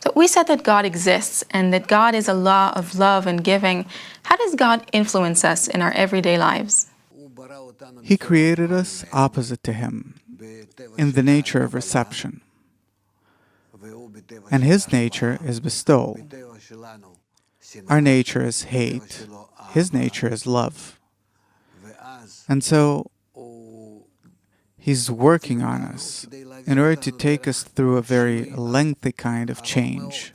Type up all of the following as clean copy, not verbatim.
So we said that God exists and that God is a law of love and giving. How does God influence us in our everyday lives? He created us opposite to Him, in the nature of reception. And His nature is bestowal. Our nature is hate. His nature is love. And so He's working on us in order to take us through a very lengthy kind of change.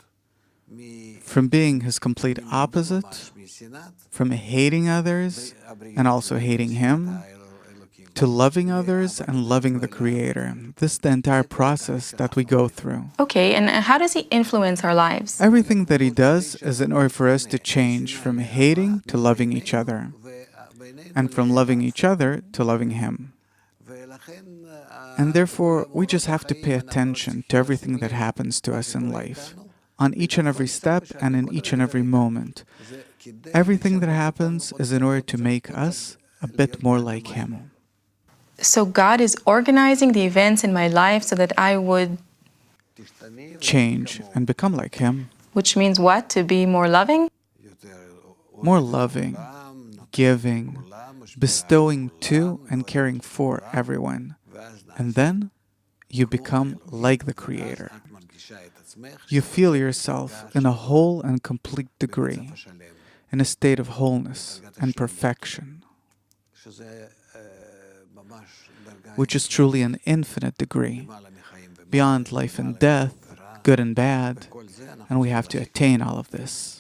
From being His complete opposite, from hating others and also hating Him, to loving others and loving the Creator. This is the entire process that we go through. Okay, and how does He influence our lives? Everything that He does is in order for us to change from hating to loving each other, and from loving each other to loving Him. And therefore, we just have to pay attention to everything that happens to us in life, on each and every step and in each and every moment. Everything that happens is in order to make us a bit more like Him. So God is organizing the events in my life so that I would... Change and become like Him. Which means what? To be more loving? More loving, giving, bestowing to and caring for everyone. And then you become like the Creator. You feel yourself in a whole and complete degree, in a state of wholeness and perfection, which is truly an infinite degree, beyond life and death, good and bad, and we have to attain all of this.